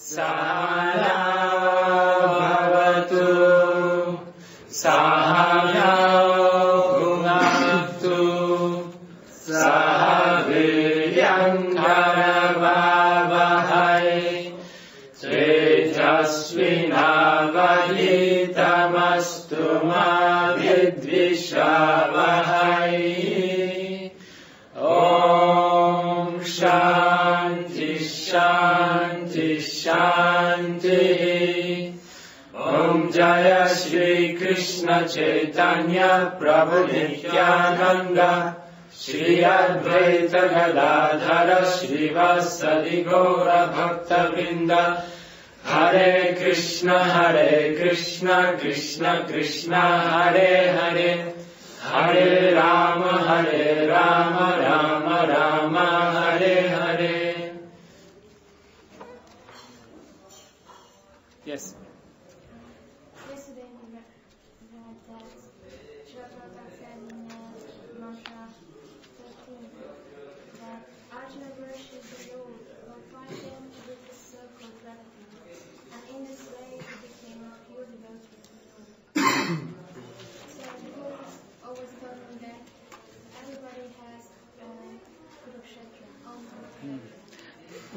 Sahana bhavatu Sahana bhunaktu Sahaviryam karavavahai Tejasvinavaditamastu ma vidvishavahai. Om Shanti Shanti Shanti. Om Jaya Shri Krishna Chaitanya Prabhu Nityananda Shri Advaita Gadadhara Srivasadi Gaura Bhakta Vrinda. Hare Krishna Krishna Krishna Hare Hare, Hare Rama Rama Rama Hare Hare. Yes. Yesterday we read that Srila Prabhupada said in mantra 13 that Arjuna worships the Lord while fighting with the circle of relatives, and in this way he became a pure devotee of the Lord. So the Lord is always telling me that everybody has Kurukshetra.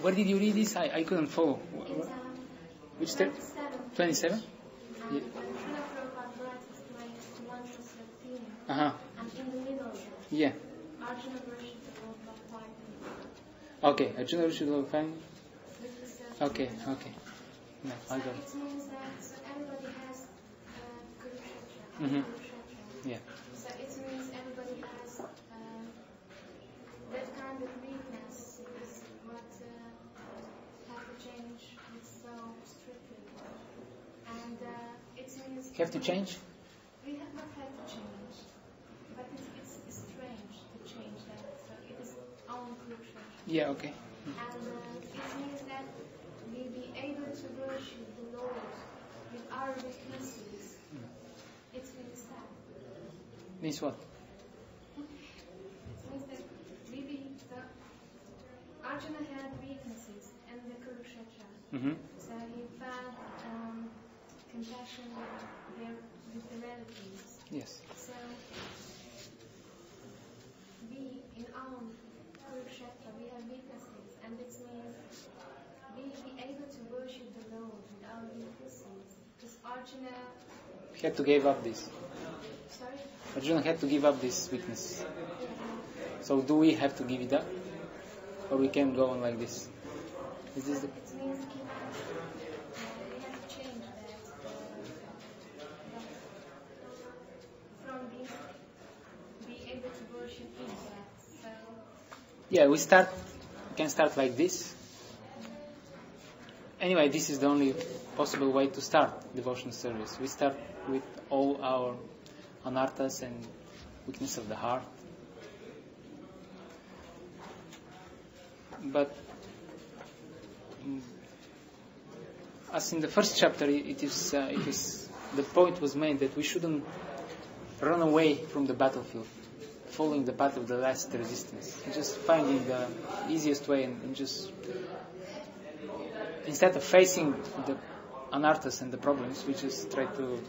Where did you read this? I couldn't follow. Which step? 27? Srila Prabhupada writes explains mantra 13, Uh-huh. and in the middle Yeah. Arjuna worships the Lord by fighting Okay. Arjuna worships the Lord fine. with the circle. Okay. No, I got it. It means that everybody has Kurukshetra. Mhm. Kurukshetra. Yeah. So it means everybody has that kind of weakness is what have to change it so strictly. And it means Have to change? we have not had to change, but it's strange to change that. So it is own Kurukshetra. Yeah. Okay. And it means that we be able to worship the Lord with our weaknesses. It means that. Means what? It means that we be the Arjuna had weaknesses and the Kurukshetra. Mm-hmm. So he felt compassion with the relatives. Yes. So we in our Kurukshetra we have weaknesses, and this means we be able to worship the Lord with our weaknesses. Because Arjuna, He had to give up this. sorry, Arjuna had to give up this weakness. So do we have to give it up? Or we can go on like this? Is this the... it means we have to change that from being be able to worship in that. So Yeah, we can start like this. Anyway, this is the only possible way to start devotional service. We start with all our anarthas and weakness of the heart. But as in the first chapter, it is the point was made that we shouldn't run away from the battlefield, following the path of the last resistance, just finding the easiest way and just instead of facing the anarthas and the problems, we just try to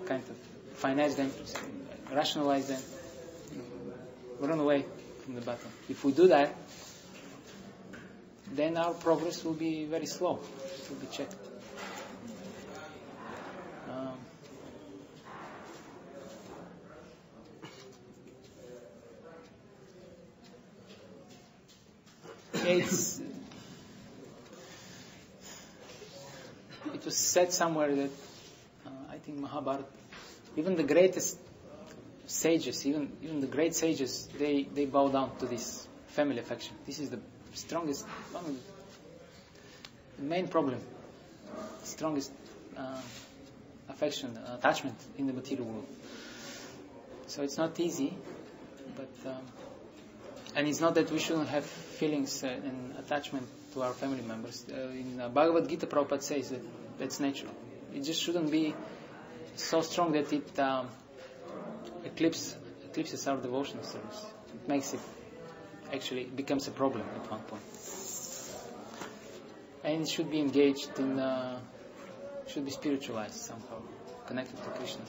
kind of finance them, rationalize them, run away from the battle. If we do that, then our progress will be very slow. It will be checked. It was said somewhere that I think Mahabharata, even the greatest sages, even the great sages, they bow down to this family affection. This is the strongest, one of the main problem, strongest affection, attachment in the material world. So it's not easy, but and it's not that we shouldn't have feelings and attachment to our family members. In Bhagavad Gita, Prabhupada says that that's natural. It just shouldn't be so strong that it eclipses our devotional service. It makes it actually becomes a problem at one point. and it should be engaged in, should be spiritualized somehow, connected to Krishna.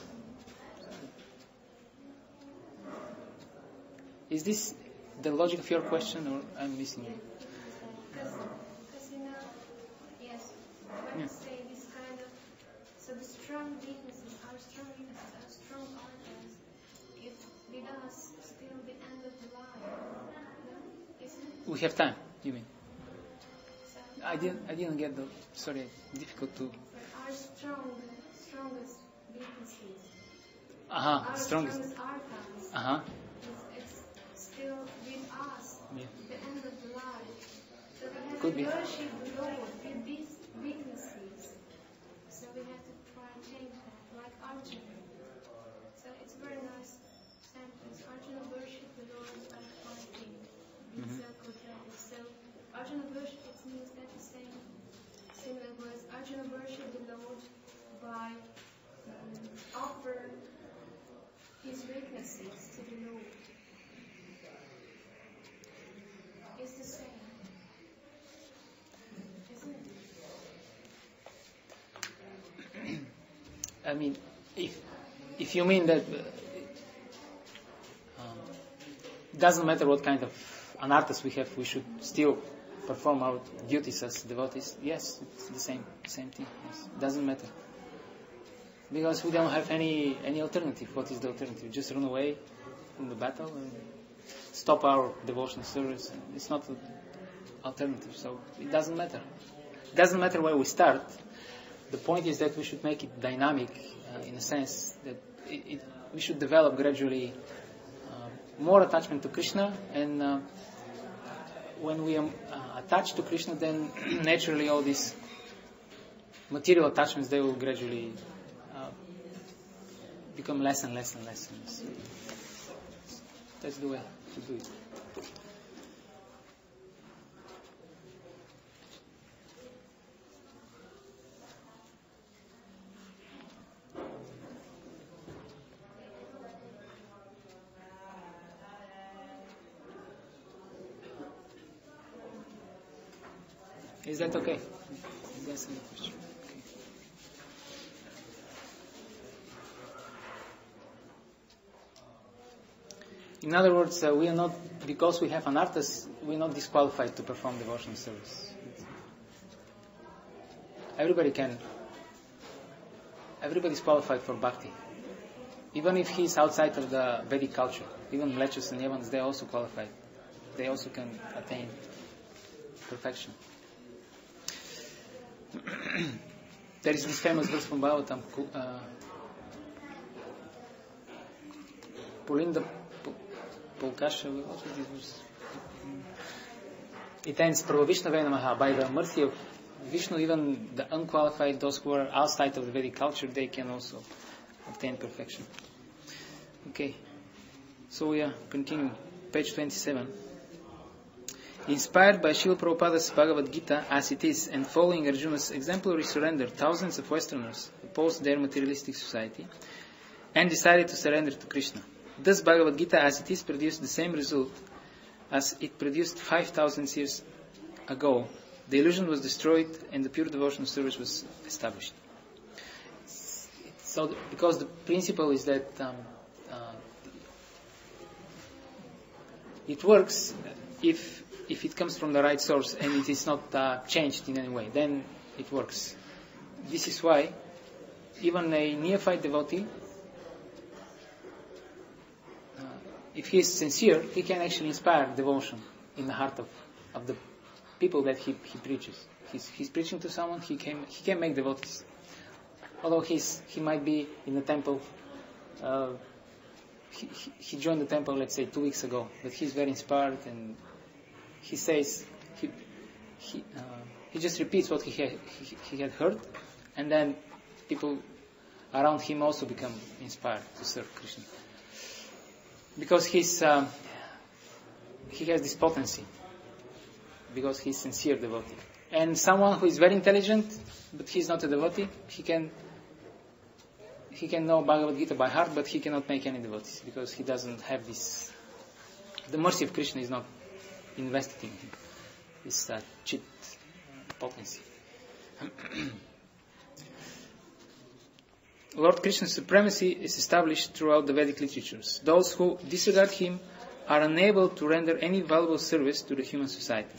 Is this the logic of your question, or I'm missing it? Because yes, when you say this kind of, so the strong weaknesses, our strong organs, if with us still the end of the line, no? Isn't it? We have time, you mean? So I didn't get the, sorry, difficult to... our strongest weaknesses, Aha, our strongest. organs, Aha. it's still with us, Yeah. the end of the line. So we have Could to be. worship the Lord with these weaknesses. So we have to try and change that, like Arjuna. So it's a very nice sentence. Arjuna worshipped the Lord by fighting with circle dragons. So Arjuna worship, it means that the same similar words. Arjuna worshipped the Lord by offer his weaknesses to the Lord. It's the same. Isn't it? I mean, if you mean that it doesn't matter what kind of anarthas we have, we should still perform our duties as devotees. Yes, it's the same thing. Yes. It doesn't matter because we don't have any alternative. What is the alternative? Just run away from the battle and stop our devotional service. It's not an alternative, so it doesn't matter. It doesn't matter where we start. The point is that we should make it dynamic in a sense that we should develop gradually more attachment to Krishna, and when we are attached to Krishna, then naturally all these material attachments, they will gradually become less and less and less. That's the way to do it. Is that okay? That's the question. Okay. In other words, we are not, because we have anarthas, we are not disqualified to perform devotional service. Everybody is qualified for bhakti. Even if he is outside of the Vedic culture, even Mlechas and Yavans, they are also qualified. They also can attain perfection. There is this famous verse from Bhagavatam, Pulinda Pulkasha, what is this verse? It ends, Pravavishnavé Namaha, by the mercy of Vishnu, even the unqualified, those who are outside of the Vedic culture, they can also obtain perfection. Okay, so we are continuing, page 27. Inspired by Srila Prabhupada's Bhagavad Gita as it is, and following Arjuna's exemplary surrender, thousands of Westerners opposed their materialistic society and decided to surrender to Krishna. Thus Bhagavad Gita as it is produced the same result as it produced 5,000 years ago. The illusion was destroyed and the pure devotional service was established. So, because the principle is that it works if it comes from the right source and it is not changed in any way, then it works. This is why even a neophyte devotee, if he is sincere, he can actually inspire devotion in the heart of the people that he preaches. He's preaching to someone, he can make devotees. Although he might be in the temple, he joined the temple, let's say 2 weeks ago, but he's very inspired and he says, he just repeats what he had heard, and then people around him also become inspired to serve Krishna. Because he has this potency, because he's sincere devotee. And someone who is very intelligent, but he's not a devotee, he can know Bhagavad Gita by heart, but he cannot make any devotees, because he doesn't have this, the mercy of Krishna is not invested in him. This chit potency. Lord Krishna's supremacy is established throughout the Vedic literatures. Those who disregard him are unable to render any valuable service to the human society.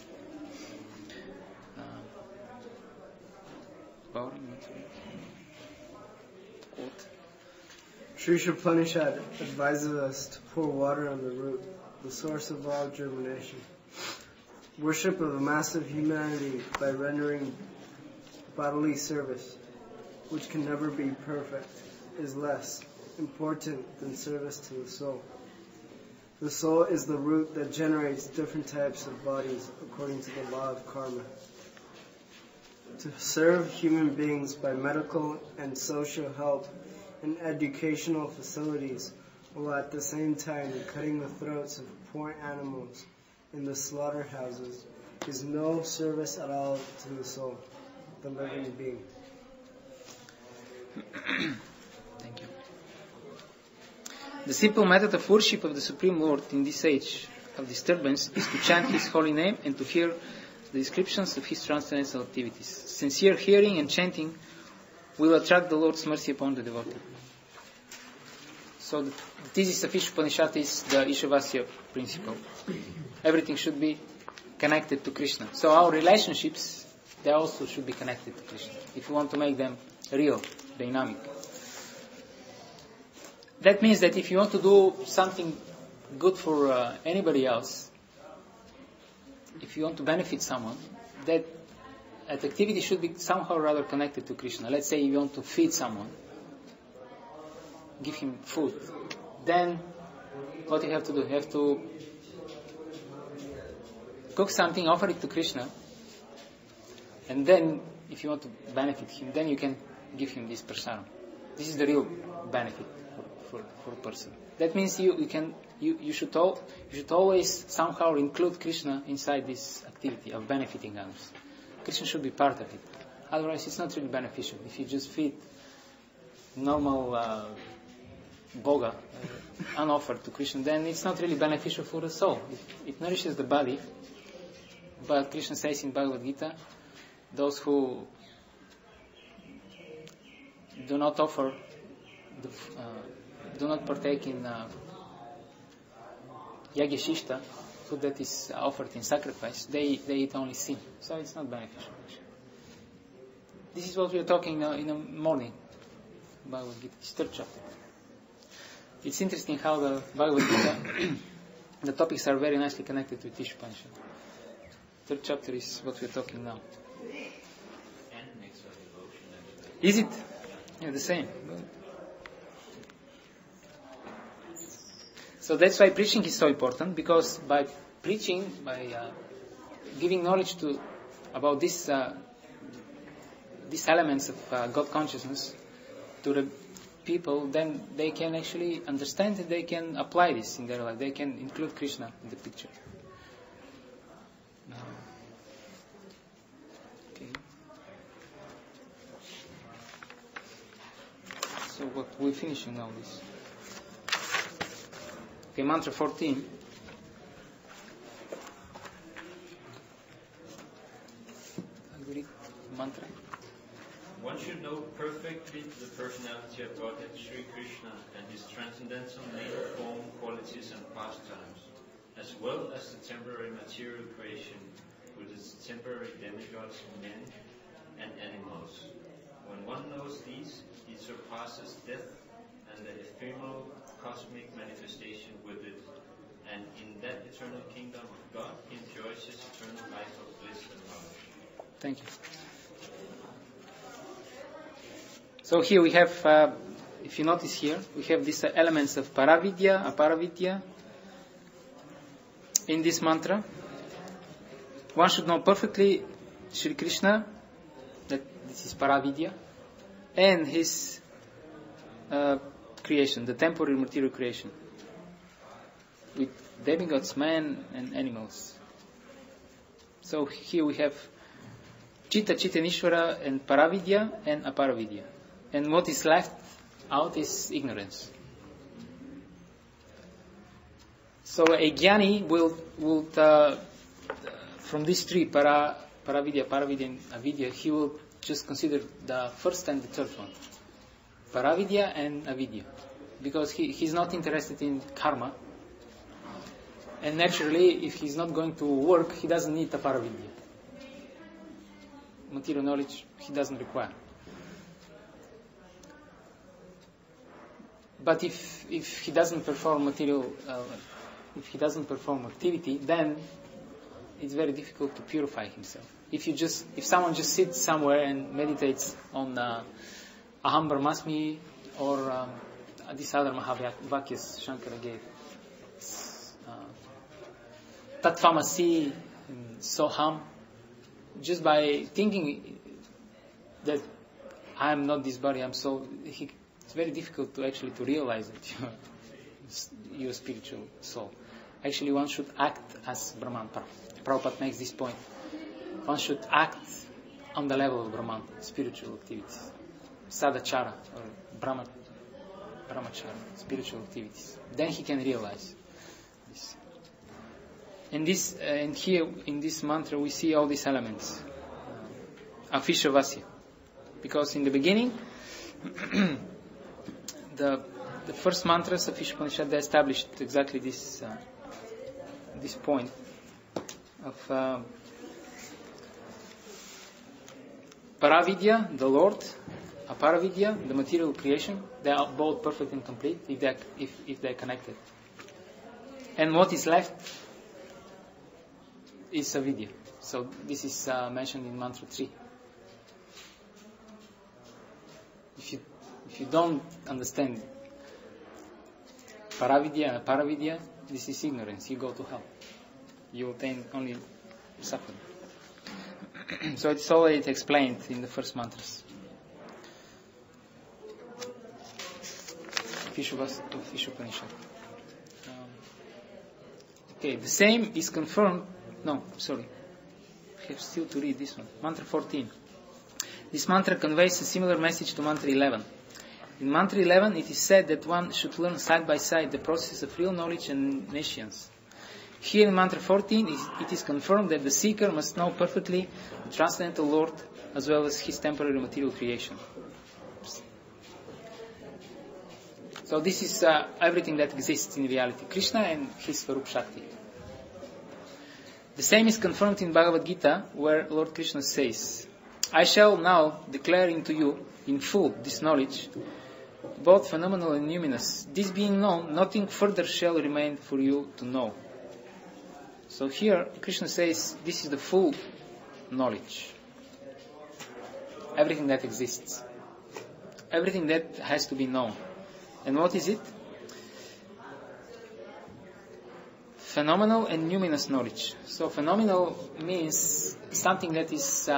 Sri Isopanisad advises us to pour water on the root, the source of all germination. Worship of the mass of humanity by rendering bodily service, which can never be perfect, is less important than service to the soul. The soul is the root that generates different types of bodies according to the law of karma. To serve human beings by medical and social help and educational facilities, while at the same time cutting the throats of poor animals in the slaughterhouses, is no service at all to the soul, the living being. Thank you. The simple method of worship of the Supreme Lord in this age of disturbance is to chant His holy name and to hear the descriptions of His transcendental activities. Sincere hearing and chanting will attract the Lord's mercy upon the devotee. So this is of Isopanisad is the Ishavasya principle. Everything should be connected to Krishna. So our relationships, they also should be connected to Krishna, if we want to make them real, dynamic. That means that if you want to do something good for anybody else, if you want to benefit someone, that activity should be somehow rather connected to Krishna. Let's say you want to feed someone, give him food. Then what you have to do? You have to cook something, offer it to Krishna, and then if you want to benefit him, then you can give him this prasadam. This is the real benefit for a person. That means you should always somehow include Krishna inside this activity of benefiting others. Krishna should be part of it. Otherwise, it's not really beneficial. If you just feed normal boga unoffered to Krishna, then it's not really beneficial for the soul. It nourishes the body, but Krishna says in Bhagavad Gita, those who do not offer, do not partake in yagyashishta, food that is offered in sacrifice, they eat only sin. So it's not beneficial. This is what we are talking in the morning. Bhagavad Gita, it's third chapter. It's interesting how the Bhagavad Gita, the topics are very nicely connected with Isopanisad. Third chapter is what we are talking now. Is it? Yeah, the same. So that's why preaching is so important, because by preaching, by giving knowledge about these elements of God consciousness to the people, then they can actually understand and they can apply this in their life. They can include Krishna in the picture. Okay. So what we're finishing now this. Okay, mantra 14. I'll read mantra. One should know perfectly the personality of Godhead Sri Krishna and His transcendental name, form, qualities and pastimes, as well as the temporary material creation with its temporary demigods, men and animals. When one knows these, he surpasses death and the ephemeral cosmic manifestation with it, and in that eternal kingdom of God, he enjoys his eternal life of bliss and knowledge. Thank you. So here we have, if you notice here, we have these elements of paravidya, aparavidya in this mantra. One should know perfectly Sri Krishna, that this is paravidya, and his creation, the temporary material creation, with demigods, men and animals. So here we have Chitta, Chittanishvara and Paravidya and Aparavidya. And what is left out is ignorance. So a jnani will from these three, para, Paravidya, Paravidya, and Avidya, he will just consider the first and the third one. Paravidya and Avidya. Because he's not interested in karma. And naturally, if he's not going to work, he doesn't need the Paravidya. Material knowledge he doesn't require. But if he doesn't perform if he doesn't perform activity, then it's very difficult to purify himself. If someone just sits somewhere and meditates on Aham Brahmasmi or this other Mahavakyas Shankara gave, Tattvamasi and Soham, just by thinking that I am not this body, I'm soul, it's very difficult to actually to realize that you're a spiritual soul. Actually, one should act as Brahman. Prabhupada makes this point. One should act on the level of Brahman, spiritual activities. Sadachara or Brahmachara, spiritual activities. Then he can realize this. And here in this mantra we see all these elements. Afishavasya. Because in the beginning, the first mantras of Isopanisad, they established exactly this point of Paravidya, the Lord, Aparavidya, the material creation. They are both perfect and complete if they're connected. And what is left is Avidya. So this is mentioned in mantra 3. If you don't understand Paravidya and Aparavidya, this is ignorance. You go to hell. You obtain only suffering. So it's already explained in the first mantras. Isopanisad. Okay, the same is confirmed. No, sorry. I have still to read this one. Mantra 14. This mantra conveys a similar message to mantra 11. In mantra 11, it is said that one should learn side by side the process of real knowledge and nescience. Here in mantra 14, it is confirmed that the seeker must know perfectly the transcendental Lord as well as his temporary material creation. So this is everything that exists in reality, Krishna and his Swarup Shakti. The same is confirmed in Bhagavad Gita, where Lord Krishna says, I shall now declare unto you in full this knowledge, both phenomenal and numinous. This being known, nothing further shall remain for you to know. So here, Krishna says, this is the full knowledge. Everything that exists. Everything that has to be known. And what is it? Phenomenal and numinous knowledge. So phenomenal means something that is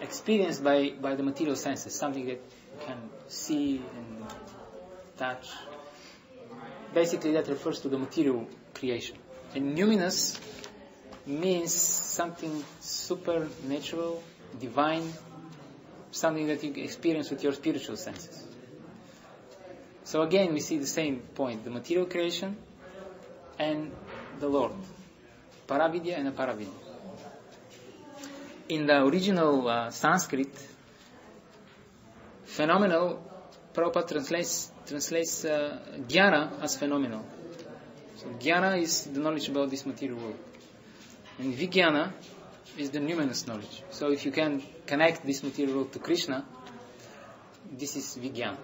experienced by the material senses, something that you can see and touch. Basically that refers to the material creation. And numinous means something supernatural, divine, something that you experience with your spiritual senses. So again we see the same point, the material creation and the Lord, Paravidya and Aparavidya. In the original Sanskrit, phenomenal, Prabhupada translates jnana as phenomenal. So jnana is the knowledge about this material world. And vijnana is the numinous knowledge. So if you can connect this material world to Krishna, this is vijnana,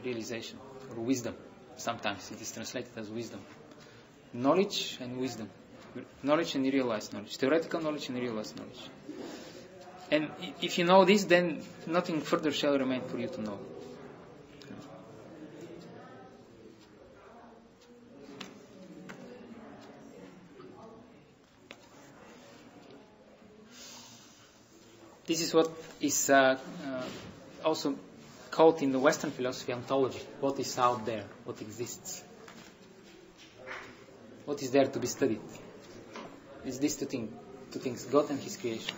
realization, or wisdom. Sometimes it is translated as wisdom. Knowledge and wisdom. Knowledge and realized knowledge. Theoretical knowledge and realized knowledge. And if you know this, then nothing further shall remain for you to know. This is what is also called in the Western philosophy ontology. What is out there? What exists? What is there to be studied? It's these two things, God and His creation.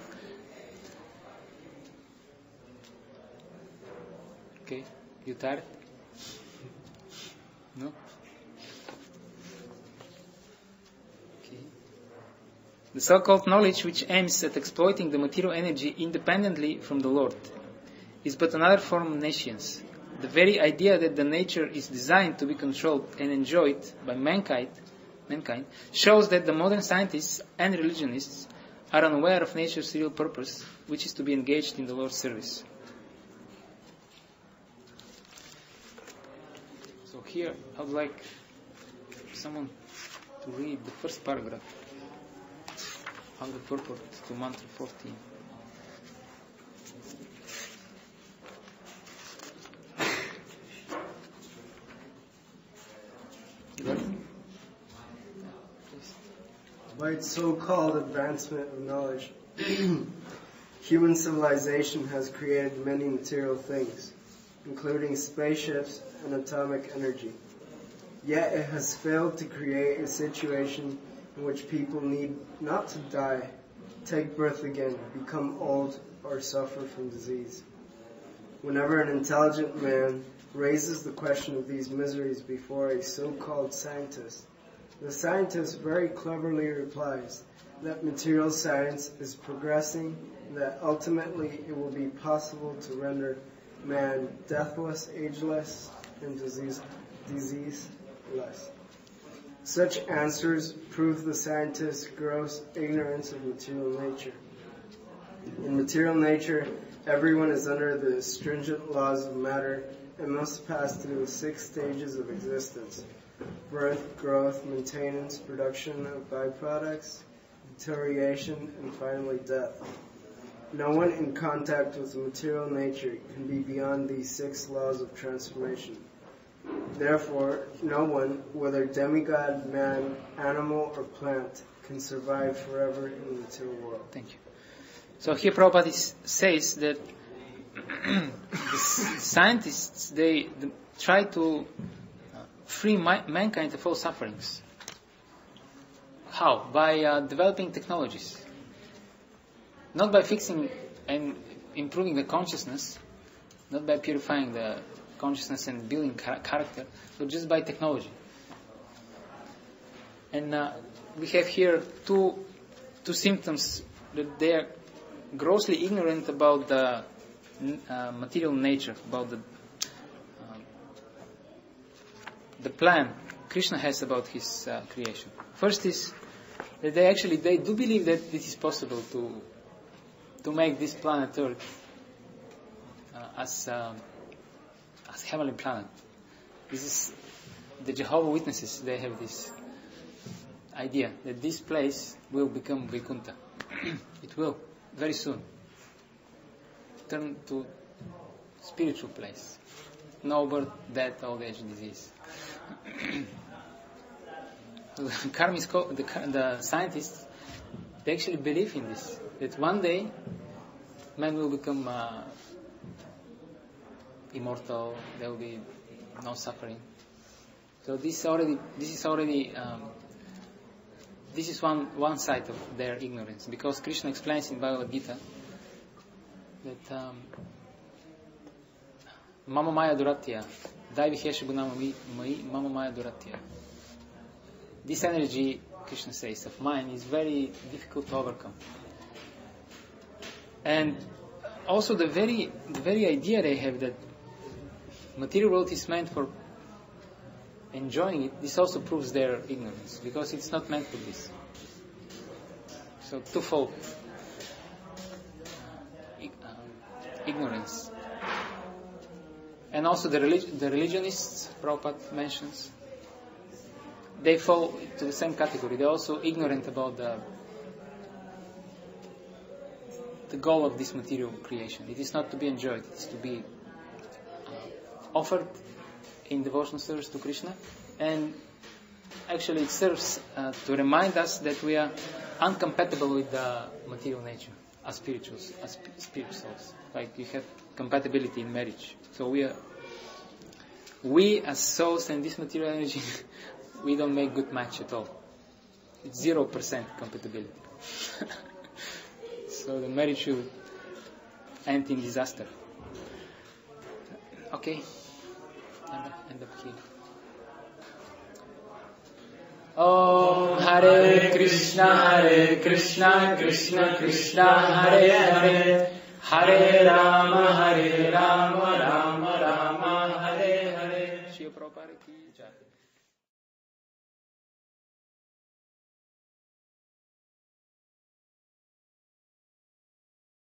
Okay, you tired? No? Okay. The so-called knowledge which aims at exploiting the material energy independently from the Lord is but another form of nescience. The very idea that the nature is designed to be controlled and enjoyed by mankind shows that the modern scientists and religionists are unaware of nature's real purpose, which is to be engaged in the Lord's service. So here I would like someone to read the first paragraph of the purport to Mantra 14. By its so-called advancement of knowledge, human civilization has created many material things, including spaceships and atomic energy. Yet it has failed to create a situation in which people need not to die, take birth again, become old, or suffer from disease. Whenever an intelligent man raises the question of these miseries before a so-called scientist, the scientist very cleverly replies that material science is progressing and that ultimately it will be possible to render man deathless, ageless, and diseaseless. Such answers prove the scientist's gross ignorance of material nature. In material nature, everyone is under the stringent laws of matter and must pass through the 6 stages of existence: birth, growth, maintenance, production of byproducts, deterioration, and finally death. No one in contact with material nature can be beyond these 6 laws of transformation. Therefore, no one, whether demigod, man, animal, or plant, can survive forever in the material world. Thank you. So here Prabhupada says that the scientists, they try to free mankind of all sufferings. How? By developing technologies. Not by fixing and improving the consciousness, not by purifying the consciousness and building character, but just by technology. And we have here two symptoms that they are grossly ignorant about the material nature, about the plan Krishna has about his creation. First is that they do believe that it is possible to make this planet Earth as heavenly planet. This is the Jehovah Witnesses. They have this idea that this place will become Vaikuntha. It will very soon turn to spiritual place. No birth, death, old age, disease. The scientists, they actually believe in this, that one day man will become immortal, there will be no suffering. So this is one side of their ignorance, because Krishna explains in Bhagavad Gita that Mama Maya Duratya, Daivihesha Gunama Mama Maya Duratya. This energy, Krishna says, of mine is very difficult to overcome. And also the very idea they have that material world is meant for enjoying it, this also proves their ignorance, because it's not meant for this. So twofold ignorance. And also the religionists, Prabhupada mentions, they fall to the same category. They're also ignorant about the goal of this material creation. It is not to be enjoyed, it is to be offered in devotional service to Krishna, and actually it serves to remind us that we are incompatible with the material nature as spirituals, as spirit souls. Like you have compatibility in marriage. So we as souls and this material energy, we don't make good match at all. It's 0% compatibility. So the marriage will end in disaster. Okay. End up here. Om Hare Krishna, Krishna Krishna, Hare Hare, Hare Rama, Rama Rama, Hare Hare. Shri Prabhupada ki jai.